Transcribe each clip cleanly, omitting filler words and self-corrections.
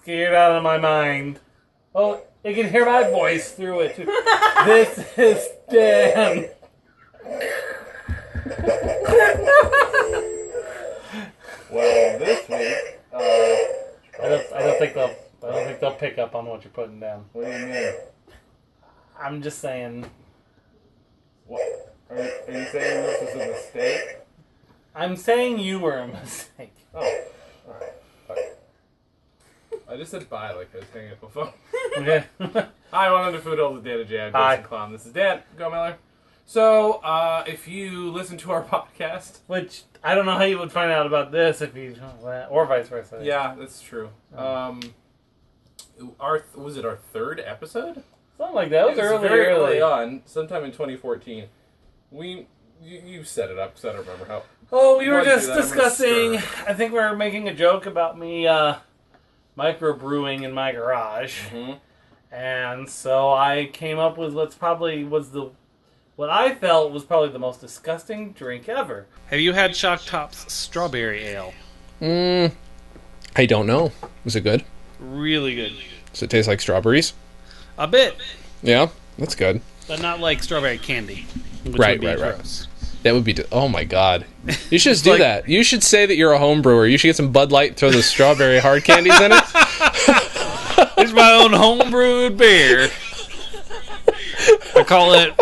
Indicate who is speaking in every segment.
Speaker 1: scared out of my mind. Oh, you can hear my voice through it. This is Dan.
Speaker 2: Well, this week,
Speaker 1: I don't think they'll pick up on what you're putting down.
Speaker 2: what do you mean?
Speaker 1: I'm just saying.
Speaker 2: What? Are you saying this was a mistake?
Speaker 1: I'm saying you were a mistake.
Speaker 2: Oh, alright. I just said bye like I was hanging up a phone.
Speaker 1: Okay.
Speaker 2: Hi, welcome to Food Holes with Dan and Jan.
Speaker 1: Hi.
Speaker 2: Clown. This is Dan. Go Miller. So, if you listen to our podcast...
Speaker 1: Which, I don't know how you would find out about this if you... Or vice versa.
Speaker 2: Yeah, that's true. Was it our third episode?
Speaker 1: Something like that. It was
Speaker 2: very
Speaker 1: early
Speaker 2: on, sometime in 2014. You set it up because I don't remember how...
Speaker 1: Oh, we were
Speaker 2: Why did you
Speaker 1: just
Speaker 2: do that?
Speaker 1: discussing... I think we were making a joke about me microbrewing in my garage.
Speaker 2: Mm-hmm.
Speaker 1: And so I came up with what I felt was probably the most disgusting drink ever. Have you had Shock Top's strawberry ale?
Speaker 3: I don't know. Was it good?
Speaker 1: Really good.
Speaker 3: Does it taste like strawberries?
Speaker 1: A bit,
Speaker 3: Yeah, that's good.
Speaker 1: but not like strawberry candy. Which
Speaker 3: Right,
Speaker 1: would be
Speaker 3: right.
Speaker 1: gross.
Speaker 3: That would be... oh my god. You should just do that. You should say that you're a home brewer. You should get some Bud Light, throw the strawberry hard candies in it.
Speaker 1: It's my own homebrewed beer. I'll call it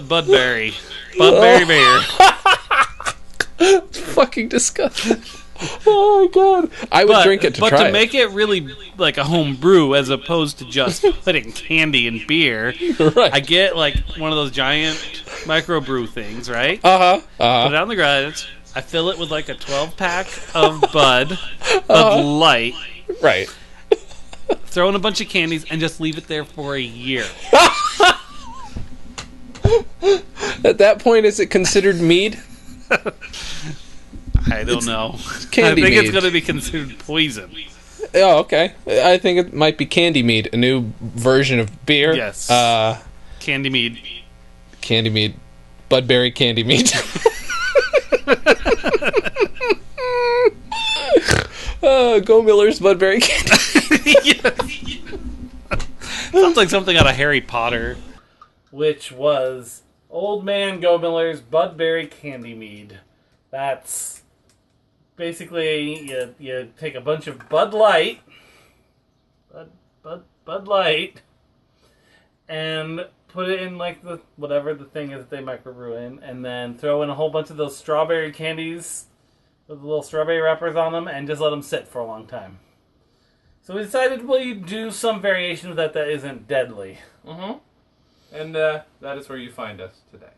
Speaker 1: BudBerrie. BudBerrie beer.
Speaker 3: It's fucking disgusting. Oh my god. I would drink it to try it.
Speaker 1: But to make it really like a home brew as opposed to just putting candy in beer,
Speaker 3: Right.
Speaker 1: I get like one of those giant microbrew things, right?
Speaker 3: Uh-huh.
Speaker 1: Put it on the garage. I fill it with like a 12-pack of Bud Light.
Speaker 3: Right.
Speaker 1: Throw in a bunch of candies and just leave it there for a year.
Speaker 3: At that point, is it considered mead?
Speaker 1: I don't know.
Speaker 3: Candy
Speaker 1: I think
Speaker 3: mead.
Speaker 1: it's going to be considered poison.
Speaker 3: Oh, okay. I think it might be Candymead, a new version of beer.
Speaker 1: Yes. Candymead.
Speaker 3: Candymead. BudBerrie Candymead. Go Miller's BudBerrie Candy.
Speaker 1: Sounds like something out of Harry Potter. Which was Old Man Go Miller's BudBerrie Candymead. That's basically you take a bunch of Bud Light, Bud Light, and put it in like the whatever the thing is that they microbrew in, and then throw in a whole bunch of those strawberry candies with the little strawberry wrappers on them, and just let them sit for a long time. So we decided we'd do some variation of that isn't deadly.
Speaker 2: Mm-hmm. And that is where you find us today.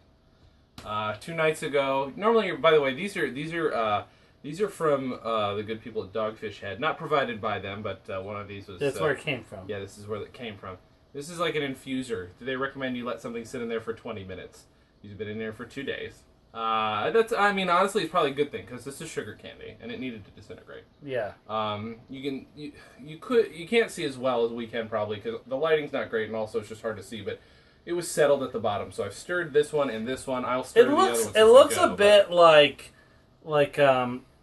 Speaker 2: 2 nights ago. Normally, by the way, these are from the good people at Dogfish Head. Not provided by them, but one of these was.
Speaker 1: That's where it came from.
Speaker 2: Yeah, this is where it came from. This is like an infuser. Do they recommend you let something sit in there for 20 minutes? These have been in there for 2 days. Honestly, it's probably a good thing because this is sugar candy and it needed to disintegrate.
Speaker 1: Yeah.
Speaker 2: You can't see as well as we can probably because the lighting's not great and also it's just hard to see, but. It was settled at the bottom, so I've stirred this one and this one. I'll stir the other ones.
Speaker 1: It looks a bit like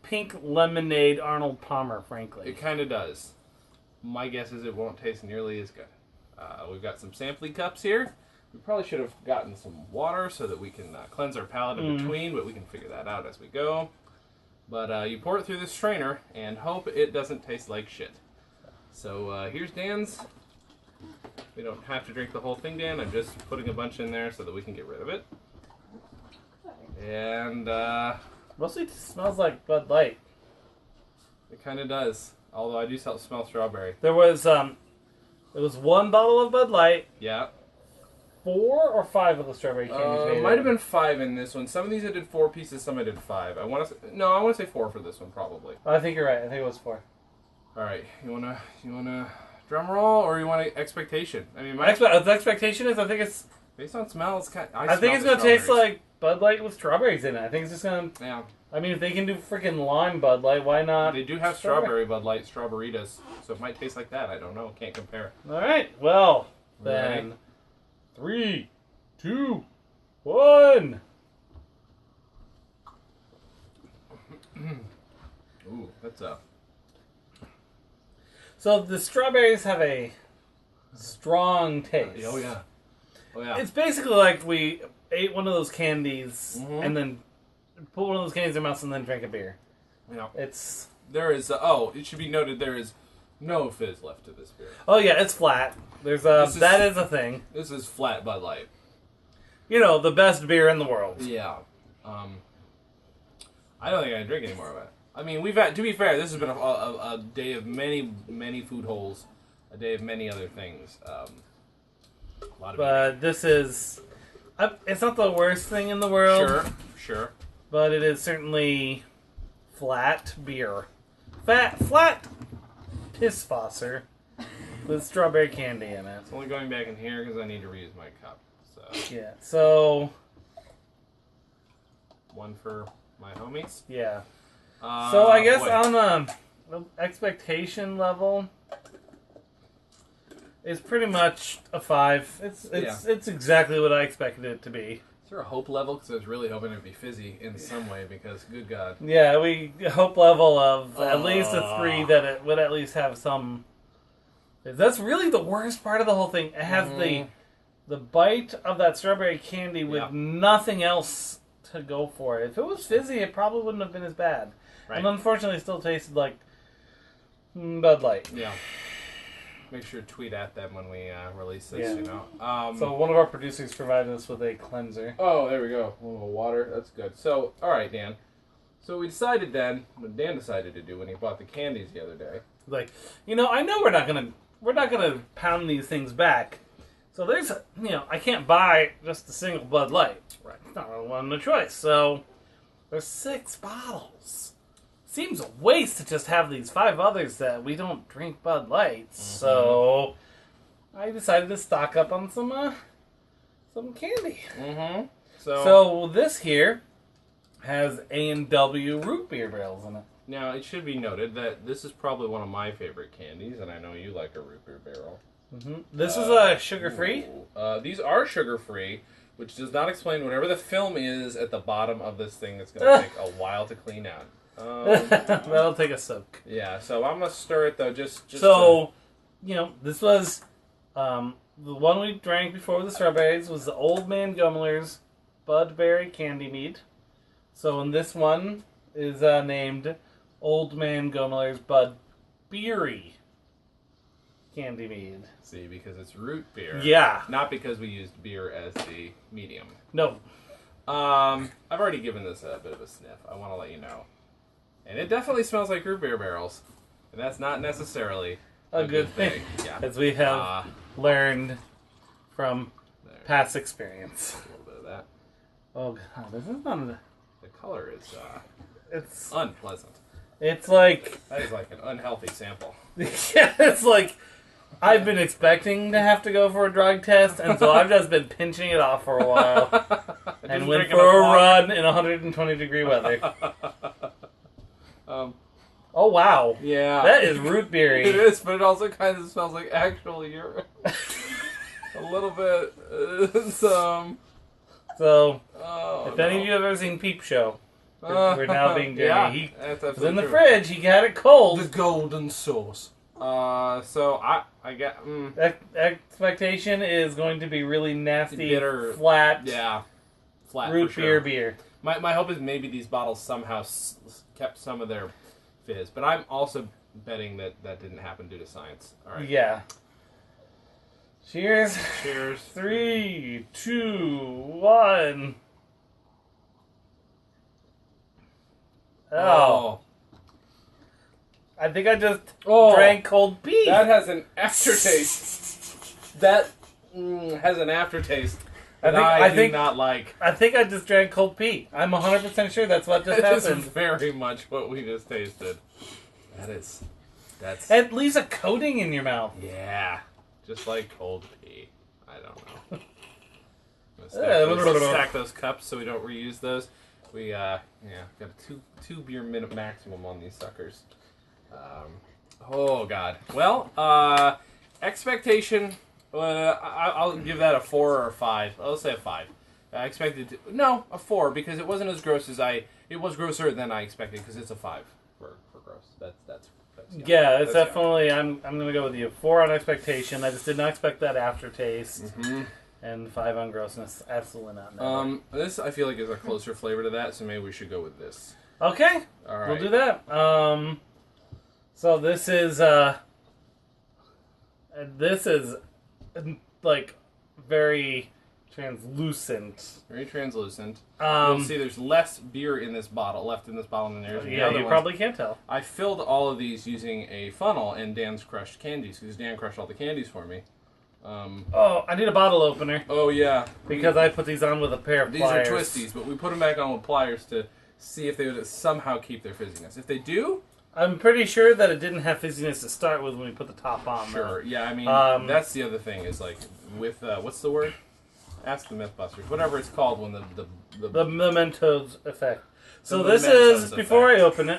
Speaker 1: pink lemonade Arnold Palmer, frankly.
Speaker 2: It kind of does. My guess is it won't taste nearly as good. We've got some sampling cups here. We probably should have gotten some water so that we can cleanse our palate in between, but we can figure that out as we go. But you pour it through this strainer and hope it doesn't taste like shit. So here's Dan's. We don't have to drink the whole thing, Dan. I'm just putting a bunch in there so that we can get rid of it. And
Speaker 1: Mostly it smells like Bud Light.
Speaker 2: it kind of does. Although I do smell strawberry.
Speaker 1: There was one bottle of Bud Light,
Speaker 2: Yeah.
Speaker 1: 4 or 5 of the strawberry candies.
Speaker 2: Might have been 5 in this one. Some of these I did 4 pieces, some I did 5. I want to say 4 for this one probably.
Speaker 1: I think you're right. I think it was 4.
Speaker 2: All right, you wanna drum roll or you want expectation? I mean,
Speaker 1: The expectation is I think it's
Speaker 2: smell, it's kind.
Speaker 1: I think it's gonna taste like Bud Light with strawberries in it. I think it's just gonna.
Speaker 2: Yeah.
Speaker 1: I mean, if they can do freaking lime Bud Light, why not?
Speaker 2: They do have strawberry Bud Light, strawberritas, so it might taste like that. I don't know. Can't compare.
Speaker 1: All right. Well, then, 3, 2, 1.
Speaker 2: Ooh, that's a.
Speaker 1: So the strawberries have a strong taste.
Speaker 2: Oh yeah. Oh yeah.
Speaker 1: It's basically like we ate one of those candies and then put one of those candies in our mouth and then drank a beer.
Speaker 2: Yeah.
Speaker 1: It's
Speaker 2: it should be noted there is no fizz left to this beer.
Speaker 1: oh yeah, it's flat. There's that is a thing.
Speaker 2: This is flat Bud Light.
Speaker 1: You know, the best beer in the world.
Speaker 2: Yeah. I don't think I can drink any more of it. I mean, we've had, to be fair, this has been a day of many food holes, a day of many other things. A lot of
Speaker 1: But this is, it's not the worst thing in the world.
Speaker 2: Sure.
Speaker 1: But it is certainly flat beer. Flat piss fosser with strawberry candy in it.
Speaker 2: It's only going back in here because I need to reuse my cup. So
Speaker 1: Yeah, so,
Speaker 2: one for my homies.
Speaker 1: yeah. So I guess
Speaker 2: boy.
Speaker 1: on the expectation level, it's pretty much a 5. It's exactly what I expected it to be.
Speaker 2: Is there a hope level? Because I was really hoping it would be fizzy in some way because, good God.
Speaker 1: Yeah, we hope level of at least a 3 that it would at least have some. That's really the worst part of the whole thing. It has the bite of that strawberry candy with nothing else to go for it. If it was fizzy, it probably wouldn't have been as bad.
Speaker 2: Right.
Speaker 1: And unfortunately, it still tasted like Bud Light.
Speaker 2: Yeah. Make sure to tweet at them when we release this, you know.
Speaker 1: So one of our producers provided us with a cleanser.
Speaker 2: Oh, there we go. A little water. That's good. So, all right, Dan. So we decided then, what Dan decided to do when he bought the candies the other day.
Speaker 1: Like, I know we're not gonna pound these things back. So there's, I can't buy just a single Bud Light.
Speaker 2: Right.
Speaker 1: It's not really one of the choice. So there's 6 bottles. Seems a waste to just have these 5 others that we don't drink Bud Lights. So I decided to stock up on some candy.
Speaker 2: Mm-hmm.
Speaker 1: So this here has A&W root beer barrels in it.
Speaker 2: Now, it should be noted that this is probably one of my favorite candies, and I know you like a root beer barrel.
Speaker 1: This is sugar-free?
Speaker 2: These are sugar-free, which does not explain whatever the film is at the bottom of this thing that's going to take a while to clean out.
Speaker 1: That'll take a soak.
Speaker 2: Yeah, so I'm going to stir it, though, just
Speaker 1: so, this was, the one we drank before the strawberries was the Old Man Gumler's BudBerrie Candymead. So, in this one is named Old Man Gumler's BudBerrie Candymead.
Speaker 2: See, because it's root beer.
Speaker 1: Yeah.
Speaker 2: Not because we used beer as the medium.
Speaker 1: No.
Speaker 2: I've already given this a bit of a sniff. I want to let you know. And it definitely smells like root beer barrels. And that's not necessarily
Speaker 1: a good thing.
Speaker 2: Yeah.
Speaker 1: As we have learned from past experience.
Speaker 2: A little bit of that.
Speaker 1: Oh, God. This is not
Speaker 2: The color is
Speaker 1: it's
Speaker 2: unpleasant.
Speaker 1: It's like...
Speaker 2: That is like an unhealthy sample.
Speaker 1: Yeah, it's like... I've been expecting to have to go for a drug test, and so I've just been pinching it off for a while. And went for a run in 120-degree weather. Oh, wow.
Speaker 2: Yeah.
Speaker 1: That is root beery.
Speaker 2: It is, but it also kind of smells like actual urine. A little bit. So,
Speaker 1: if any of you have ever seen Peep Show, we're now being dirty.
Speaker 2: Yeah,
Speaker 1: He
Speaker 2: that's
Speaker 1: was
Speaker 2: absolutely
Speaker 1: in the
Speaker 2: true.
Speaker 1: fridge. He got it cold.
Speaker 2: The golden sauce. So I get
Speaker 1: Expectation is going to be really nasty,
Speaker 2: bitter,
Speaker 1: flat,
Speaker 2: flat
Speaker 1: root
Speaker 2: for sure.
Speaker 1: beer.
Speaker 2: My hope is maybe these bottles somehow kept some of their fizz, but I'm also betting that didn't happen due to science. All right.
Speaker 1: Yeah. Cheers.
Speaker 2: Cheers.
Speaker 1: 3, 2, 1. Oh. I think I just drank cold pee.
Speaker 2: That has an aftertaste. That has an aftertaste that I do not like.
Speaker 1: I think I just drank cold pee. I'm 100% sure that's what just
Speaker 2: That is
Speaker 1: happened.
Speaker 2: very much what we just tasted. That's...
Speaker 1: It leaves a coating in your mouth.
Speaker 2: Yeah. Just like cold pee. I don't know. Stack those cups so we don't reuse those. We, got a two beer minute maximum on these suckers. Oh, God. Well, expectation, I'll give that a 4 or a 5. I'll say a 5. I expected a 4, because it wasn't as gross as it was grosser than I expected, because it's a 5 for gross. That's
Speaker 1: Yeah, it's
Speaker 2: That's
Speaker 1: definitely. I'm gonna go with you. 4 on expectation. I just did not expect that aftertaste.
Speaker 2: Mm-hmm.
Speaker 1: And 5 on grossness. Absolutely not. Never.
Speaker 2: This I feel like is a closer flavor to that, so maybe we should go with this.
Speaker 1: Okay.
Speaker 2: All right.
Speaker 1: We'll do that. So this is like very translucent.
Speaker 2: Very translucent.
Speaker 1: Um,
Speaker 2: You'll see there's less beer in this bottle, left in this bottle than there is in the
Speaker 1: Yeah,
Speaker 2: other
Speaker 1: you
Speaker 2: ones.
Speaker 1: probably can't tell.
Speaker 2: I filled all of these using a funnel and Dan's crushed candies, because Dan crushed all the candies for me.
Speaker 1: Oh, I need a bottle opener
Speaker 2: Oh, yeah.
Speaker 1: because I put these on with a pair of
Speaker 2: These
Speaker 1: pliers.
Speaker 2: are twisties, but we put them back on with pliers to see if they would somehow keep their fizziness. If they do,
Speaker 1: I'm pretty sure that it didn't have fizziness to start with when we put the top on.
Speaker 2: sure.
Speaker 1: Though.
Speaker 2: Yeah, I mean, that's the other thing is like with, what's the word? Ask the Mythbusters. Whatever it's called when the
Speaker 1: The Mementos effect. So
Speaker 2: The
Speaker 1: this
Speaker 2: Mementos
Speaker 1: is, before
Speaker 2: effect.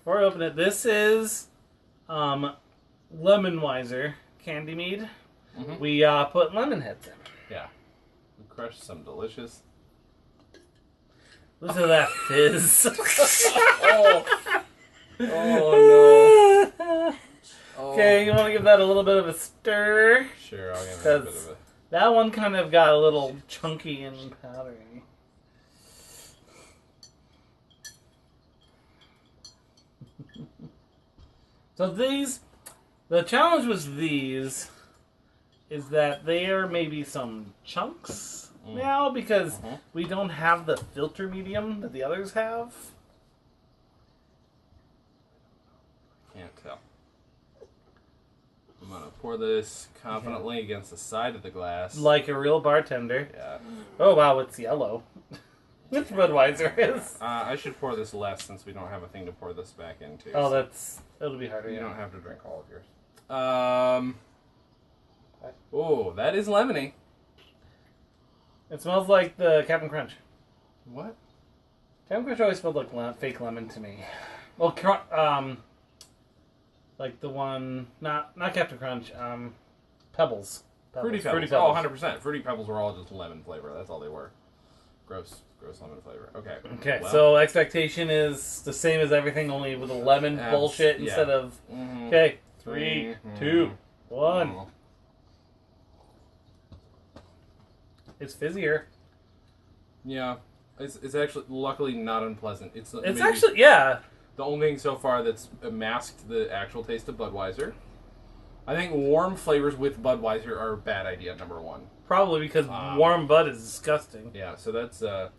Speaker 1: I open it, this is Lemon Wiser Candymead.
Speaker 2: Mhm.
Speaker 1: We put lemon heads in.
Speaker 2: Yeah. We crushed some delicious...
Speaker 1: Listen to that fizz.
Speaker 2: Oh! Oh, no. Oh.
Speaker 1: Okay, you want to give that a little bit of a stir?
Speaker 2: Sure, I'll give it a bit
Speaker 1: Because
Speaker 2: of a...
Speaker 1: that one kind of got a little chunky and powdery. So these, the challenge with these is that they are maybe some chunks now because we don't have the filter medium that the others have.
Speaker 2: Can't tell. I'm gonna pour this confidently against the side of the glass.
Speaker 1: Like a real bartender.
Speaker 2: Yeah.
Speaker 1: Oh wow, it's yellow. Which Budweiser is.
Speaker 2: I should pour this less since we don't have a thing to pour this back into.
Speaker 1: Oh,
Speaker 2: so
Speaker 1: it'll be harder.
Speaker 2: you
Speaker 1: Yeah.
Speaker 2: don't have to drink all of yours. Oh, that is lemony.
Speaker 1: It smells like the Captain Crunch.
Speaker 2: What?
Speaker 1: Captain Crunch always smelled like fake lemon to me. Well, like the one, not Captain Crunch, Pebbles.
Speaker 2: Fruity Pebbles. Oh, 100%. Fruity Pebbles were all just lemon flavor. That's all they were. Gross lemon flavor. Okay.
Speaker 1: Okay,
Speaker 2: well,
Speaker 1: so expectation is the same as everything, only with a lemon bullshit
Speaker 2: yeah.
Speaker 1: instead of.
Speaker 2: Mhm.
Speaker 1: Okay, 3, 2, 1.
Speaker 2: Mhm.
Speaker 1: It's fizzier.
Speaker 2: Yeah. It's actually, luckily, not unpleasant. It's maybe
Speaker 1: Actually, yeah.
Speaker 2: the only thing so far that's masked the actual taste of Budweiser. I think warm flavors with Budweiser are a bad idea, number one.
Speaker 1: Probably because warm Bud is disgusting.
Speaker 2: Yeah, so that's... I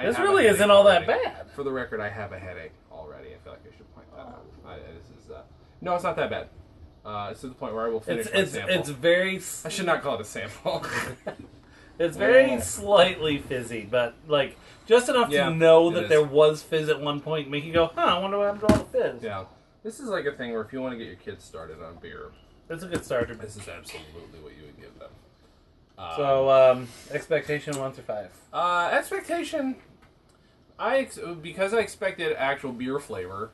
Speaker 1: This
Speaker 2: have a
Speaker 1: really
Speaker 2: headache
Speaker 1: isn't all that
Speaker 2: already.
Speaker 1: bad.
Speaker 2: For the record, I have a headache already. I feel like I should point that out. No, it's not that bad. It's to the point where I will finish my sample.
Speaker 1: It's very...
Speaker 2: I should not call it a sample.
Speaker 1: It's very slightly fizzy, but like just enough
Speaker 2: Yeah,
Speaker 1: to know
Speaker 2: it
Speaker 1: that
Speaker 2: is.
Speaker 1: there was fizz at one point, make you go, "Huh? I wonder what happened to all the fizz."
Speaker 2: Yeah. This is like a thing where if you want to get your kids started on beer,
Speaker 1: It's a good starter.
Speaker 2: this is absolutely what you would give them.
Speaker 1: So, expectation 1 through 5.
Speaker 2: Expectation, because I expected actual beer flavor,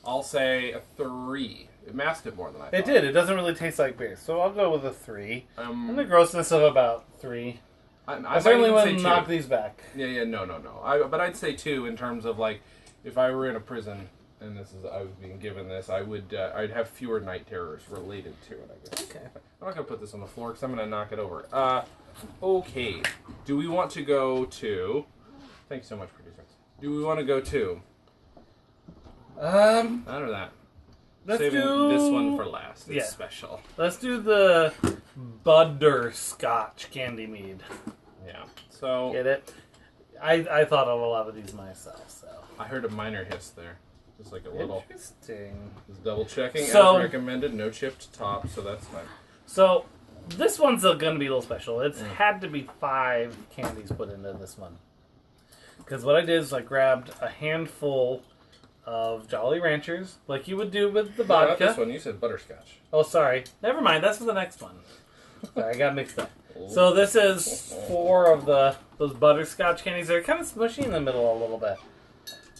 Speaker 2: I'll say a 3. It masked it more than I thought.
Speaker 1: It did. It doesn't really taste like beer, so I'll go with a 3. And the
Speaker 2: Um,
Speaker 1: grossness of about 3.
Speaker 2: I
Speaker 1: I certainly
Speaker 2: might even
Speaker 1: wouldn't
Speaker 2: say
Speaker 1: knock
Speaker 2: 2.
Speaker 1: these back.
Speaker 2: Yeah, no. But I'd say 2 in terms of like, if I were in a prison and I was being given this, I'd have fewer night terrors related to it. I guess.
Speaker 1: Okay.
Speaker 2: I'm not gonna put this on the floor because I'm gonna knock it over. Okay. Do we want to go to? Thank you so much, producers. Do we want to go to? None of that.
Speaker 1: Let's
Speaker 2: Saving
Speaker 1: do
Speaker 2: this one for last. It's
Speaker 1: Yeah.
Speaker 2: special.
Speaker 1: Let's do the Butterscotch Candymead.
Speaker 2: Yeah. So
Speaker 1: Get it? I thought of a lot of these myself, so.
Speaker 2: I heard a minor hiss there, just like a little.
Speaker 1: Interesting.
Speaker 2: Just double checking
Speaker 1: So-
Speaker 2: as recommended. No chipped top, so that's fine.
Speaker 1: So, this one's going to be a little special. It's had to be 5 candies put into this one. Because what I did is I grabbed a handful of Jolly Ranchers, like you would do with the
Speaker 2: No, not
Speaker 1: vodka.
Speaker 2: this one. You said butterscotch.
Speaker 1: Oh, sorry. Never mind. That's for the next one. Sorry, I got mixed up. So this is 4 of those butterscotch candies. They're kind of smushy in the middle a little bit.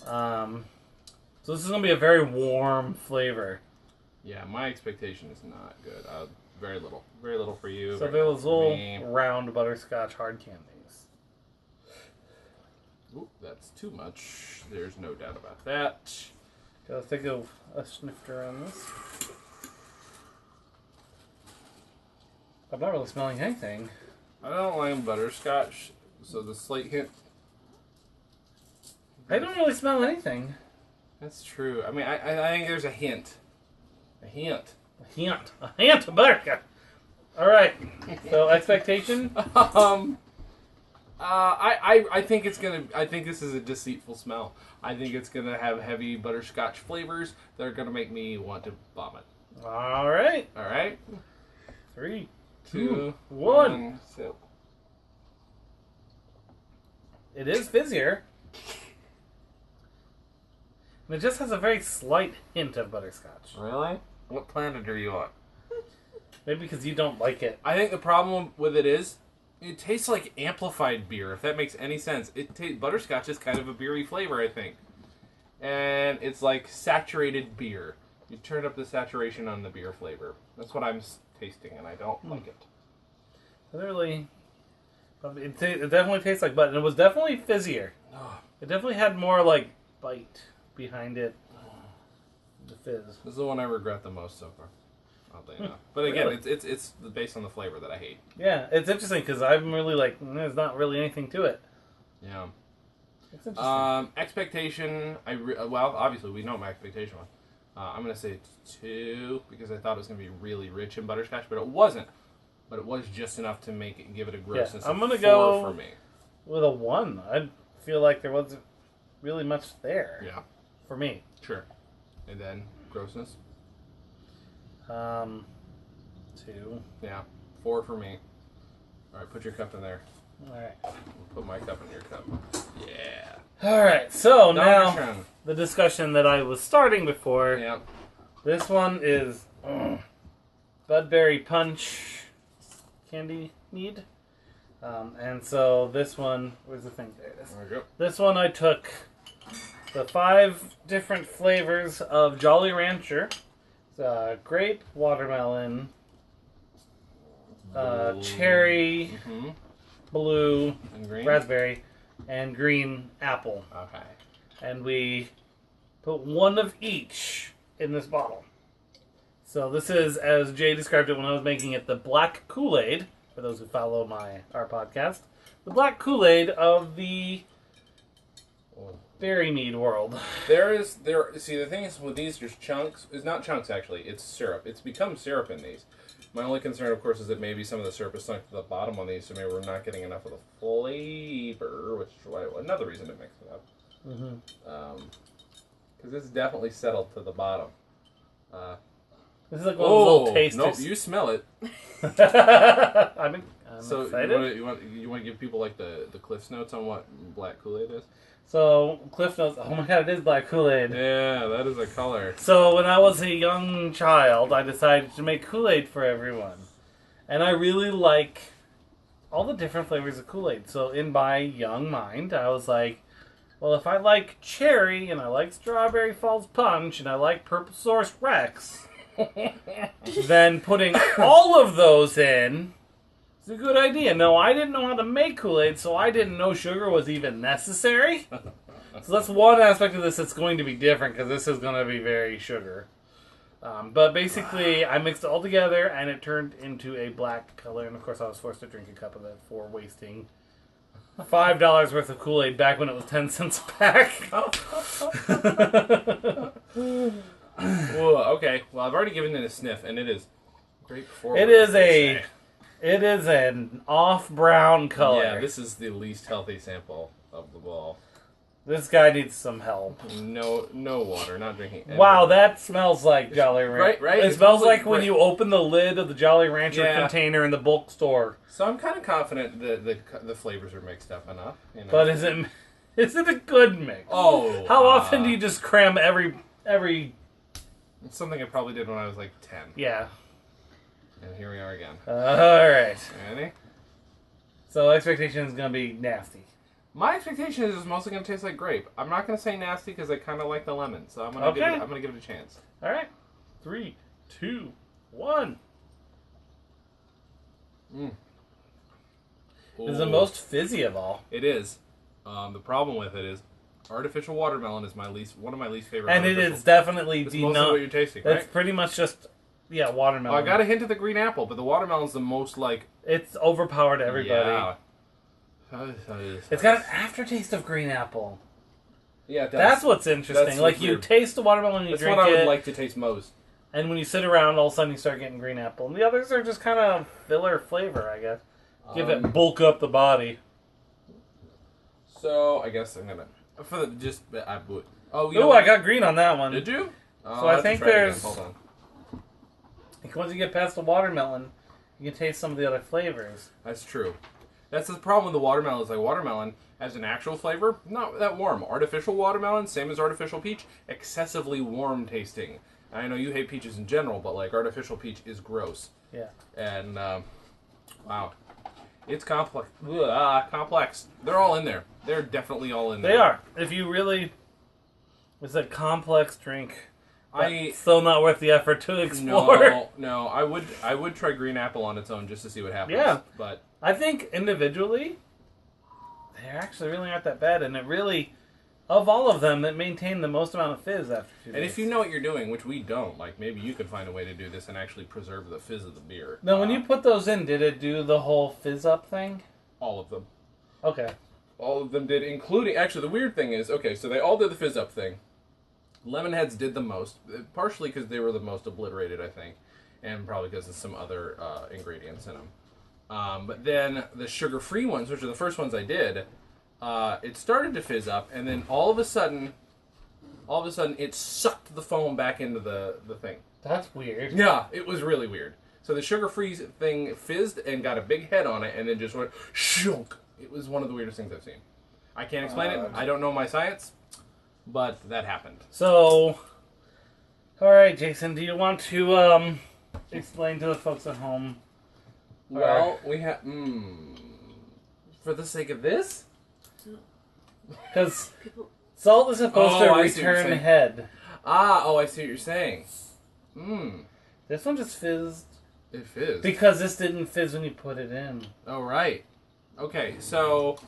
Speaker 1: So this is going to be a very warm flavor.
Speaker 2: Yeah, my expectation is not good. Very little for you.
Speaker 1: So
Speaker 2: very
Speaker 1: those
Speaker 2: little for
Speaker 1: little
Speaker 2: me.
Speaker 1: round butterscotch hard candies.
Speaker 2: Ooh, that's too much. There's no doubt about that.
Speaker 1: Okay, let's take a snifter on this. I'm not really smelling anything.
Speaker 2: I don't like butterscotch, so the slight hint.
Speaker 1: I don't really smell anything.
Speaker 2: That's true. I mean, I think there's a hint. A hint.
Speaker 1: A hint of butterscotch. All right. So expectation.
Speaker 2: I think it's gonna. I think this is a deceitful smell. I think it's gonna have heavy butterscotch flavors that are gonna make me want to vomit.
Speaker 1: All right.
Speaker 2: All right.
Speaker 1: 3,
Speaker 2: 2,
Speaker 1: 1.
Speaker 2: Sip.
Speaker 1: It is fizzier. And it just has a very slight hint of butterscotch.
Speaker 2: Really? What planet are you on?
Speaker 1: Maybe because you don't like it.
Speaker 2: I think the problem with it is, it tastes like amplified beer, if that makes any sense. Butterscotch is kind of a beery flavor, I think. And it's like saturated beer. You turn up the saturation on the beer flavor. That's what I'm tasting, and I don't like it.
Speaker 1: Literally, it definitely tastes like butter. And it was definitely fizzier. It definitely had more, like, bite behind it. The fizz.
Speaker 2: This is the one I regret the most so far. Oddly enough. But again,
Speaker 1: Really?
Speaker 2: it's based on the flavor that I hate.
Speaker 1: Yeah, it's interesting because I'm really like, there's not really anything to it.
Speaker 2: Yeah.
Speaker 1: It's interesting.
Speaker 2: Expectation, well, obviously we know what my expectation was. I'm going to say 2 because I thought it was going to be really rich in butterscotch, but it wasn't. But it was just enough to give it a grossness.
Speaker 1: Yeah, I'm
Speaker 2: going to
Speaker 1: go
Speaker 2: 4 for me.
Speaker 1: With a 1. I feel like there wasn't really much there.
Speaker 2: Yeah.
Speaker 1: For me.
Speaker 2: Sure. And then grossness?
Speaker 1: 2.
Speaker 2: Yeah. 4 for me. All right, put your cup in there.
Speaker 1: All right.
Speaker 2: Put my cup in your cup. Yeah.
Speaker 1: All right. So now
Speaker 2: Turn.
Speaker 1: the discussion that I was starting before.
Speaker 2: Yeah.
Speaker 1: This one is BudBerrie Punch Candymead. And so this one, where's the thing? There it is.
Speaker 2: There we go.
Speaker 1: This one I took the 5 different flavors of Jolly Rancher. Grape, watermelon, cherry, blue,
Speaker 2: And green?
Speaker 1: raspberry, and green apple.
Speaker 2: Okay.
Speaker 1: And we put 1 of each in this bottle. So this is, as Jay described it when I was making it, the black Kool-Aid, for those who follow our podcast. The black Kool-Aid of the Berry Mead world.
Speaker 2: See, the thing is with these, there's chunks. It's not chunks, actually. It's syrup. It's become syrup in these. My only concern, of course, is that maybe some of the syrup is sunk to the bottom on these, so maybe we're not getting enough of the flavor, which is another reason to mix it up. Because it's definitely settled to the bottom.
Speaker 1: This is like one of those little tasters.
Speaker 2: Nope, you smell it.
Speaker 1: I'm
Speaker 2: So
Speaker 1: excited.
Speaker 2: you want to give people like the Cliff's Notes on what black Kool-Aid is?
Speaker 1: So, Cliff Notes. Oh my god, it is black Kool-Aid.
Speaker 2: Yeah, that is a color.
Speaker 1: So, when I was a young child, I decided to make Kool-Aid for everyone. And I really like all the different flavors of Kool-Aid. So, in my young mind, I was like, well, if I like cherry, and I like Strawberry Falls Punch, and I like Purple Source Rex, then putting all of those in is a good idea. No, I didn't know how to make Kool-Aid, so I didn't know sugar was even necessary. So that's one aspect of this that's going to be different, because this is going to be very sugar. But basically, I mixed it all together, and it turned into a black color. And of course, I was forced to drink a cup of it for wasting $5 worth of Kool-Aid back when it was 10 cents a pack.
Speaker 2: Whoa, okay. Well, I've already given it a sniff, and it is grape forward.
Speaker 1: It is an off brown color.
Speaker 2: Yeah, this is the least healthy sample of the ball.
Speaker 1: This guy needs some help.
Speaker 2: No water, not drinking.
Speaker 1: Wow, that smells like Jolly Rancher.
Speaker 2: Right.
Speaker 1: It smells like when you open the lid of the Jolly Rancher container in the bulk store.
Speaker 2: So I'm kind of confident that the flavors are mixed up enough. You know?
Speaker 1: But is it a good mix?
Speaker 2: Oh,
Speaker 1: how often do you just cram every?
Speaker 2: It's something I probably did when I was like 10.
Speaker 1: Yeah.
Speaker 2: And here we are again.
Speaker 1: All right.
Speaker 2: Ready?
Speaker 1: So expectation is gonna be nasty.
Speaker 2: My expectation is it's mostly going to taste like grape. I'm not going to say nasty because I kind of like the lemon, so I'm going to give it a chance.
Speaker 1: All right. 3, 2, 1. This is the most fizzy of all.
Speaker 2: It is. The problem with it is Artificial watermelon is one of my least favorite.
Speaker 1: And it is definitely
Speaker 2: That's mostly what you're tasting, right?
Speaker 1: It's pretty much just watermelon.
Speaker 2: I got a hint of the green apple, but the watermelon's the most like.
Speaker 1: It's overpowered everybody.
Speaker 2: Yeah.
Speaker 1: It's got an aftertaste of green apple.
Speaker 2: Yeah, it does.
Speaker 1: That's what's interesting.
Speaker 2: That's
Speaker 1: like you
Speaker 2: weird.
Speaker 1: taste the watermelon, you
Speaker 2: That's
Speaker 1: drink
Speaker 2: what I would
Speaker 1: it,
Speaker 2: like to taste most.
Speaker 1: and when you sit around, all of a sudden you start getting green apple. And the others are just kind of filler flavor, I guess. Give it bulk up the body.
Speaker 2: So I guess I'm gonna I would.
Speaker 1: Oh, I got green on that one.
Speaker 2: Did you?
Speaker 1: So I think there's.
Speaker 2: Hold on.
Speaker 1: Like once you get past the watermelon, you can taste some of the other flavors.
Speaker 2: That's true. That's the problem with the watermelon. Is like watermelon has an actual flavor, not that warm. Artificial watermelon, same as artificial peach, excessively warm tasting. I know you hate peaches in general, but like artificial peach is gross.
Speaker 1: Yeah.
Speaker 2: And wow, it's complex. Complex. They're all in there. They're definitely all in there.
Speaker 1: They are. If you really, it's a complex drink. Still not worth the effort to explore.
Speaker 2: No. I would try green apple on its own just to see what happens.
Speaker 1: Yeah.
Speaker 2: But
Speaker 1: I think individually, they actually really aren't that bad, and it really, of all of them, that maintain the most amount of fizz after 2 days.
Speaker 2: And if you know what you're doing, which we don't, like maybe you could find a way to do this and actually preserve the fizz of the beer.
Speaker 1: Now, when you put those in, did it do the whole fizz up thing?
Speaker 2: All of them.
Speaker 1: Okay.
Speaker 2: All of them did, including actually the weird thing is so they all did the fizz up thing. Lemonheads did the most, partially because they were the most obliterated, I think, and probably because of some other ingredients in them. But then the sugar-free ones, which are the first ones I did, it started to fizz up, and then all of a sudden, it sucked the foam back into the thing.
Speaker 1: That's weird.
Speaker 2: Yeah, it was really weird. So the sugar-free thing fizzed and got a big head on it, and then just went shunk. It was one of the weirdest things I've seen. I can't explain it. I don't know my science. But that happened.
Speaker 1: So, all right, Jason, do you want to explain to the folks at home?
Speaker 2: Well, we have... for the sake of this?
Speaker 1: Because salt is supposed to return head.
Speaker 2: I see what you're saying.
Speaker 1: This one just fizzed.
Speaker 2: It fizzed.
Speaker 1: Because this didn't fizz when you put it in.
Speaker 2: Oh, right. Okay, so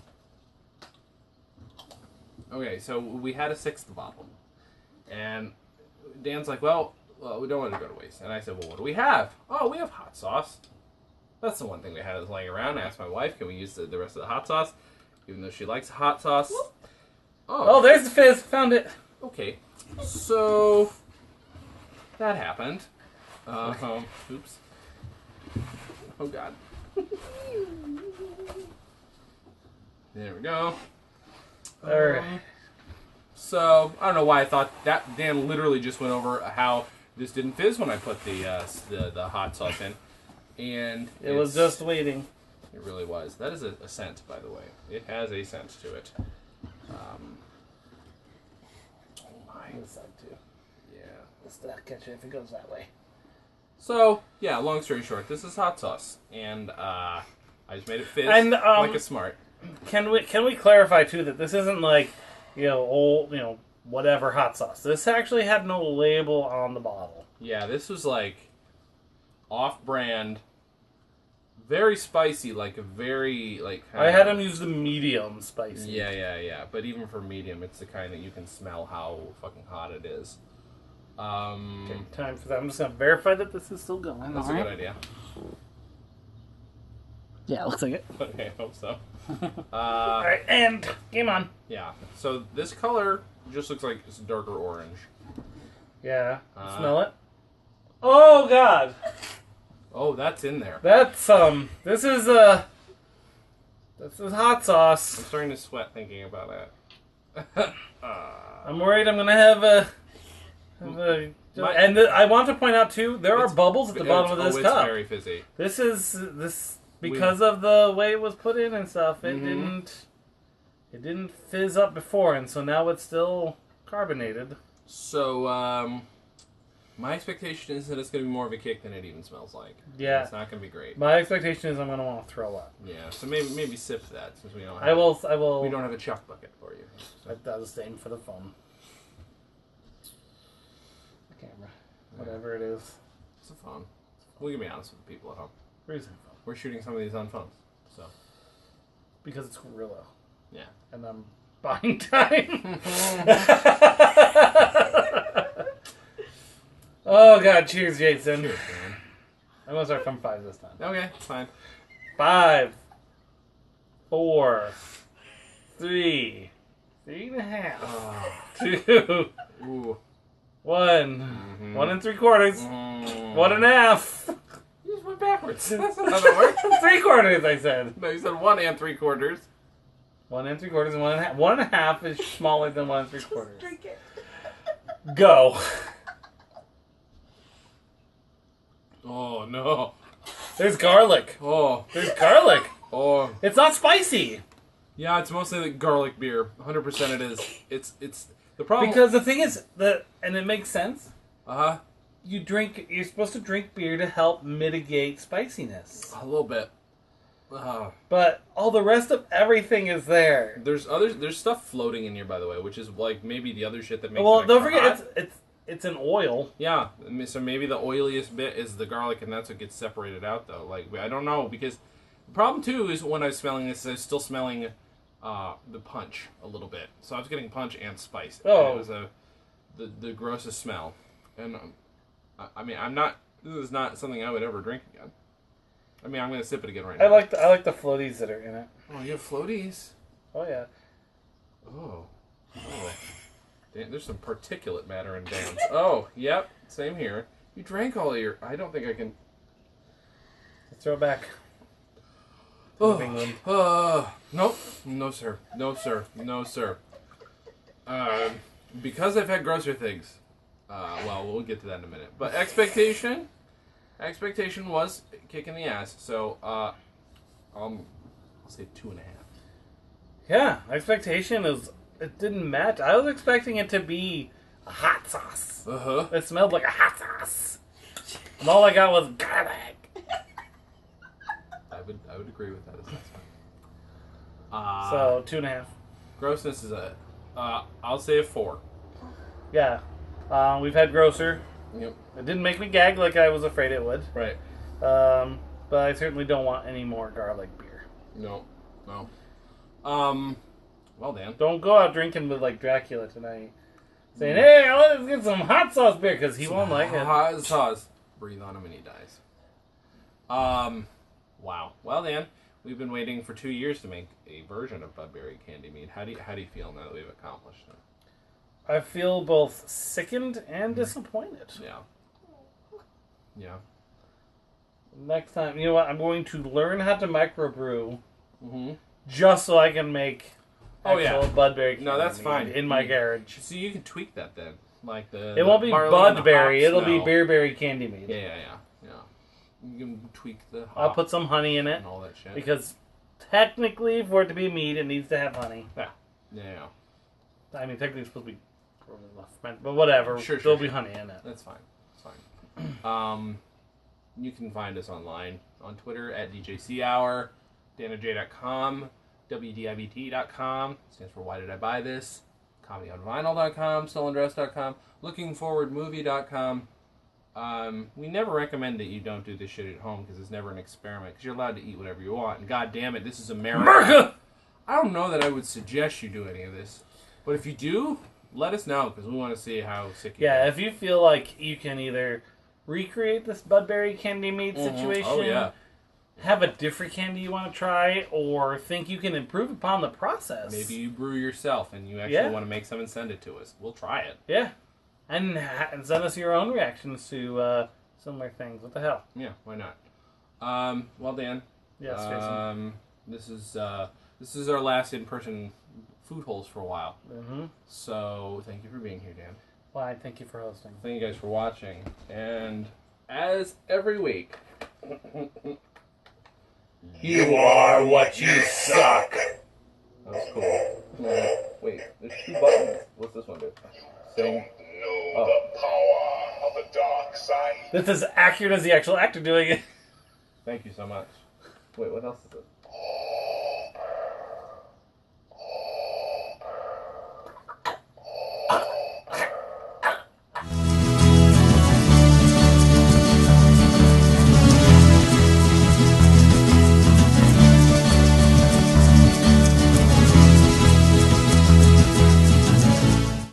Speaker 2: we had a 6th bottle. And Dan's like, well, we don't want to go to waste. And I said, well, what do we have? Oh, we have hot sauce. That's the one thing we had that's laying around. I asked my wife, can we use the rest of the hot sauce? Even though she likes hot sauce.
Speaker 1: Oh, there's the fizz. Found it.
Speaker 2: Okay. So, that happened. Oops. Oh, God. There we go.
Speaker 1: Alright.
Speaker 2: So, I don't know why I thought that. Dan literally just went over how this didn't fizz when I put the hot sauce in. And
Speaker 1: it was just waiting.
Speaker 2: It really was. That is a scent, by the way. It has a scent to it. Oh my.
Speaker 1: This side too.
Speaker 2: Yeah.
Speaker 1: This will catch it if it goes that way.
Speaker 2: So, yeah, long story short, this is hot sauce. And I just made it fizz
Speaker 1: and,
Speaker 2: like a smart.
Speaker 1: Can we clarify too that this isn't like, old, whatever hot sauce. This actually had no label on the bottle.
Speaker 2: Yeah, this was like off-brand, very spicy, like a very like.
Speaker 1: I had him use the medium spicy.
Speaker 2: Yeah. But even for medium, it's the kind that you can smell how fucking hot it is.
Speaker 1: Okay, time for that. I'm just gonna verify that this is still going.
Speaker 2: That's a good idea.
Speaker 1: Yeah, it looks like it.
Speaker 2: Okay, I hope so.
Speaker 1: Alright, and game on.
Speaker 2: Yeah, so this color just looks like it's darker orange.
Speaker 1: Yeah, smell it. Oh god!
Speaker 2: Oh, that's in there.
Speaker 1: That's this is hot sauce.
Speaker 2: I'm starting to sweat thinking about it.
Speaker 1: I'm worried I'm gonna have a I want to point out too, there are bubbles at the bottom of this cup.
Speaker 2: It's very fizzy.
Speaker 1: This because of the way it was put in and stuff. It didn't fizz up before, and so now it's still carbonated.
Speaker 2: So my expectation is that it's going to be more of a kick than it even smells like.
Speaker 1: Yeah,
Speaker 2: it's not going to be great.
Speaker 1: My expectation is I'm going to want to throw up.
Speaker 2: Yeah, so maybe sip that since we don't.
Speaker 1: I will.
Speaker 2: We don't have a chuck bucket for you. So.
Speaker 1: That does the same for the phone. The camera, whatever it is.
Speaker 2: It's a phone. We can be honest with the people at home.
Speaker 1: Reason phone.
Speaker 2: We're shooting some of these on phones, so.
Speaker 1: Because it's Gorilla.
Speaker 2: Yeah.
Speaker 1: And I'm buying time. Oh God! Cheers, Jason.
Speaker 2: Cheers, man.
Speaker 1: I'm gonna start from 5 this time.
Speaker 2: Okay, fine.
Speaker 1: 5, 4, 3, 3.5, 2,
Speaker 2: Ooh.
Speaker 1: 1, 1 3/4, 1.5.
Speaker 2: You just went backwards. That's another word.
Speaker 1: 3/4, I said.
Speaker 2: No, you said 1 3/4.
Speaker 1: 1 3/4 and 1.5. 1.5 is smaller than 1 3/4.
Speaker 4: Drink it.
Speaker 1: Go.
Speaker 2: Oh, no.
Speaker 1: There's garlic.
Speaker 2: Oh.
Speaker 1: There's garlic.
Speaker 2: Oh.
Speaker 1: It's not spicy.
Speaker 2: Yeah, it's mostly the garlic beer. 100% it is. It's the problem.
Speaker 1: Because the thing is, and it makes sense,
Speaker 2: Uh-huh.
Speaker 1: you're supposed to drink beer to help mitigate spiciness.
Speaker 2: A little bit.
Speaker 1: But all the rest of everything is there.
Speaker 2: There's stuff floating in here, by the way, which is like maybe the other shit that makes
Speaker 1: Well,
Speaker 2: it
Speaker 1: don't
Speaker 2: extra
Speaker 1: forget,
Speaker 2: hot.
Speaker 1: it's an oil.
Speaker 2: Yeah, so maybe the oiliest bit is the garlic, and that's what gets separated out, though. Like, I don't know, because the problem, too, is when I was smelling this, I was still smelling the punch a little bit. So I was getting punch and spice.
Speaker 1: Oh.
Speaker 2: And it was the grossest smell. And, I mean, this is not something I would ever drink again. I mean, I'm going to sip it again right now.
Speaker 1: I like the floaties that are in it.
Speaker 2: Oh, you have floaties?
Speaker 1: Oh yeah.
Speaker 2: Oh. Damn, there's some particulate matter in Dan's. Oh, yep, same here. You drank all of your... I don't think I can...
Speaker 1: Let's throw it back.
Speaker 2: Oh,
Speaker 1: England.
Speaker 2: nope. No, sir. No, sir. No, sir. Because I've had grosser things. Well, we'll get to that in a minute. But expectation was kicking the ass. So, I'll say 2.5.
Speaker 1: Yeah, expectation is it didn't match. I was expecting it to be a hot sauce.
Speaker 2: Uh-huh.
Speaker 1: It smelled like a hot sauce. And all I got was garlic.
Speaker 2: I would agree with that assessment.
Speaker 1: So 2.5.
Speaker 2: Grossness is I'll say a 4.
Speaker 1: Yeah. We've had grosser.
Speaker 2: Yep.
Speaker 1: It didn't make me gag like I was afraid it would.
Speaker 2: Right.
Speaker 1: But I certainly don't want any more garlic beer.
Speaker 2: No. Well, Dan.
Speaker 1: Don't go out drinking with like Dracula tonight. Saying, hey, let's get some hot sauce beer, because he won't like it.
Speaker 2: Hot sauce. Breathe on him and he dies. Wow. Well, Dan, we've been waiting for 2 years to make a version of BudBerrie Candymead. How do you feel now that we've accomplished it?
Speaker 1: I feel both sickened and disappointed.
Speaker 2: Yeah.
Speaker 1: Next time, you know what? I'm going to learn how to microbrew
Speaker 2: Mm-hmm.
Speaker 1: just so I can make
Speaker 2: Oh, yeah.
Speaker 1: actual BudBerrie.
Speaker 2: No, that's
Speaker 1: Candymead
Speaker 2: fine.
Speaker 1: in my garage.
Speaker 2: So you can tweak that then, like the.
Speaker 1: It won't be
Speaker 2: barley and the
Speaker 1: BudBerrie.
Speaker 2: hops,
Speaker 1: It'll be
Speaker 2: no.
Speaker 1: Beerberry Candymead.
Speaker 2: Yeah. You can tweak the.
Speaker 1: I'll
Speaker 2: hop
Speaker 1: put some honey in it
Speaker 2: and all that shit.
Speaker 1: because technically, for it to be mead, it needs to have honey.
Speaker 2: Yeah.
Speaker 1: I mean, technically, it's supposed to be fermented, but whatever.
Speaker 2: Sure,
Speaker 1: There'll be honey in it.
Speaker 2: That's fine. It's fine. You can find us online on Twitter at DJC Hour, danaj.com, WDIBT.com, stands for Why Did I Buy This, comedyonvinyl.com, stolendress.com, lookingforwardmovie.com. We never recommend that you don't do this shit at home because it's never an experiment because you're allowed to eat whatever you want. And god damn it, this is America. I don't know that I would suggest you do any of this. But if you do, let us know because we want to see how sick you
Speaker 1: Yeah,
Speaker 2: get.
Speaker 1: if you feel like you can either recreate this BudBerrie Candymead situation,
Speaker 2: Oh, yeah.
Speaker 1: have a different candy you want to try, or think you can improve upon the process.
Speaker 2: Maybe you brew yourself and you actually
Speaker 1: Yeah.
Speaker 2: want to make some and send it to us. We'll try it.
Speaker 1: Yeah. And send us your own reactions to similar things. What the hell?
Speaker 2: Yeah, why not? Well, Dan.
Speaker 1: Yes, Jason.
Speaker 2: This is our last in-person food holes for a while.
Speaker 1: Mm-hmm.
Speaker 2: So thank you for being here, Dan.
Speaker 1: Why, thank you for hosting.
Speaker 2: Thank you guys for watching. And as every week,
Speaker 5: You are what you suck.
Speaker 2: that was cool. Wait, there's 2 buttons. What's this one do? Sing.
Speaker 5: Know the power of the dark side.
Speaker 1: That's as accurate as the actual actor doing it.
Speaker 2: Thank you so much. Wait, what else is it?